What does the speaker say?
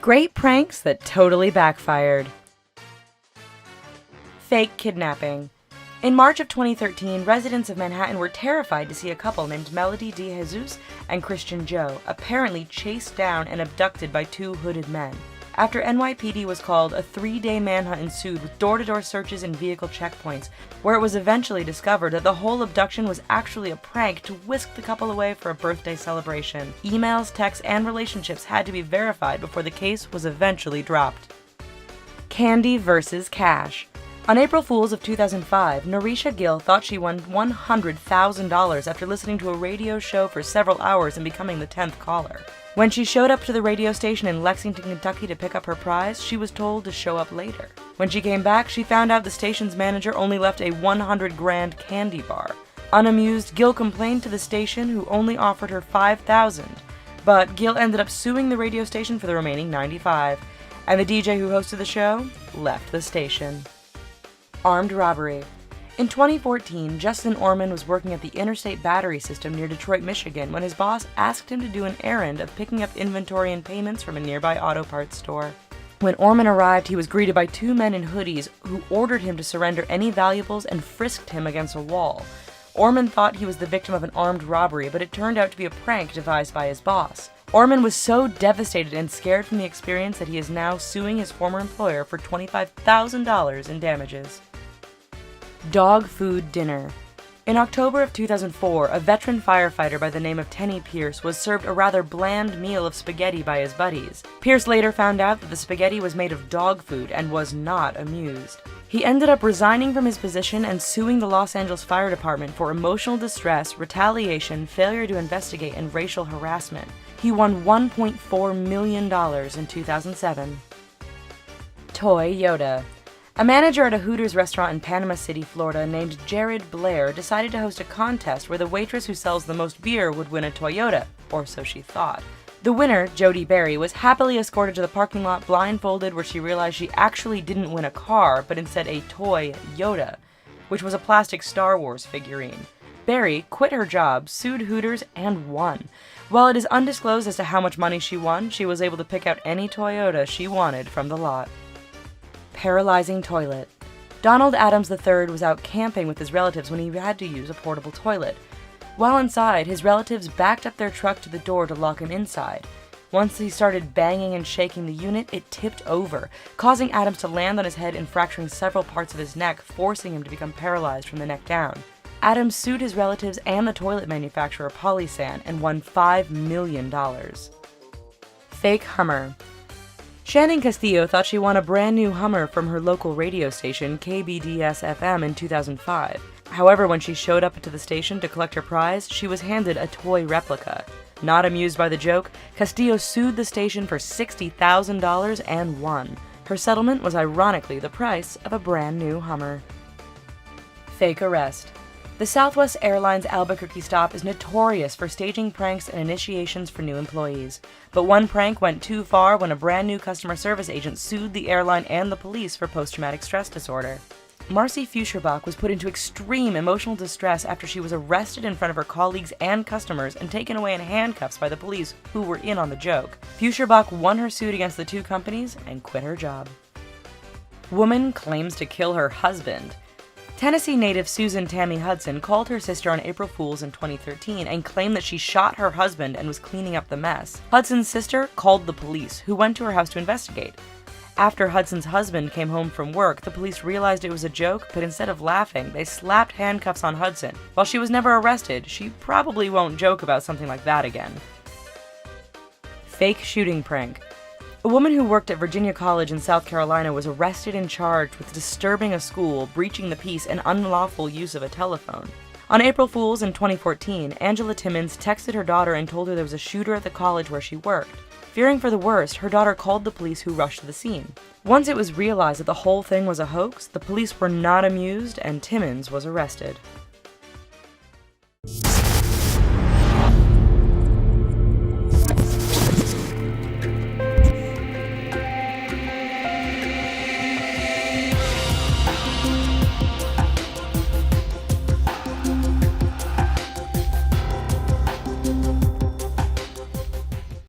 Great pranks that totally backfired. Fake kidnapping. In March of 2013, residents of Manhattan were terrified to see a couple named Melody DeJesus and Christian Joe apparently chased down and abducted by two hooded men. After NYPD was called, a 3-day manhunt ensued with door-to-door searches and vehicle checkpoints, where it was eventually discovered that the whole abduction was actually a prank to whisk the couple away for a birthday celebration. Emails, texts, and relationships had to be verified before the case was eventually dropped. Candy versus cash. On April Fools of 2005, Narisha Gill thought she won $100,000 after listening to a radio show for several hours and becoming the 10th caller. When she showed up to the radio station in Lexington, Kentucky to pick up her prize, she was told to show up later. When she came back, she found out the station's manager only left a $100,000 candy bar. Unamused, Gill complained to the station, who only offered her $5,000. But Gill ended up suing the radio station for the remaining $95,000, and the DJ who hosted the show left the station. Armed robbery. In 2014, Justin Orman was working at the Interstate Battery System near Detroit, Michigan, when his boss asked him to do an errand of picking up inventory and payments from a nearby auto parts store. When Orman arrived, he was greeted by two men in hoodies who ordered him to surrender any valuables and frisked him against a wall. Orman thought he was the victim of an armed robbery, but it turned out to be a prank devised by his boss. Orman was so devastated and scared from the experience that he is now suing his former employer for $25,000 in damages. Dog food dinner. In October of 2004, a veteran firefighter by the name of Tenny Pierce was served a rather bland meal of spaghetti by his buddies. Pierce later found out that the spaghetti was made of dog food and was not amused. He ended up resigning from his position and suing the Los Angeles Fire Department for emotional distress, retaliation, failure to investigate, and racial harassment. He won $1.4 million in 2007. Toy Yoda. A manager at a Hooters restaurant in Panama City, Florida, named Jared Blair decided to host a contest where the waitress who sells the most beer would win a Toyota, or so she thought. The winner, Jody Berry, was happily escorted to the parking lot blindfolded, where she realized she actually didn't win a car, but instead a toy Yoda, which was a plastic Star Wars figurine. Berry quit her job, sued Hooters, and won. While it is undisclosed as to how much money she won, she was able to pick out any Toyota she wanted from the lot. Paralyzing toilet. Donald Adams III was out camping with his relatives when he had to use a portable toilet. While inside, his relatives backed up their truck to the door to lock him inside. Once he started banging and shaking the unit, it tipped over, causing Adams to land on his head and fracturing several parts of his neck, forcing him to become paralyzed from the neck down. Adams sued his relatives and the toilet manufacturer Polysan and won $5 million. Fake Hummer. Shannon Castillo thought she won a brand new Hummer from her local radio station, KBDS-FM, in 2005. However, when she showed up to the station to collect her prize, she was handed a toy replica. Not amused by the joke, Castillo sued the station for $60,000 and won. Her settlement was ironically the price of a brand new Hummer. Fake arrest. The Southwest Airlines Albuquerque stop is notorious for staging pranks and initiations for new employees. But one prank went too far when a brand new customer service agent sued the airline and the police for post-traumatic stress disorder. Marcy Feucherbach was put into extreme emotional distress after she was arrested in front of her colleagues and customers and taken away in handcuffs by the police, who were in on the joke. Feucherbach won her suit against the two companies and quit her job. Woman claims to kill her husband. Tennessee native Susan Tammy Hudson called her sister on April Fools in 2013 and claimed that she shot her husband and was cleaning up the mess. Hudson's sister called the police, who went to her house to investigate. After Hudson's husband came home from work, the police realized it was a joke, but instead of laughing, they slapped handcuffs on Hudson. While she was never arrested, she probably won't joke about something like that again. Fake shooting prank. A woman who worked at Virginia College in South Carolina was arrested and charged with disturbing a school, breaching the peace, and unlawful use of a telephone. On April Fools in 2014, Angela Timmons texted her daughter and told her there was a shooter at the college where she worked. Fearing for the worst, her daughter called the police, who rushed to the scene. Once it was realized that the whole thing was a hoax, the police were not amused and Timmons was arrested.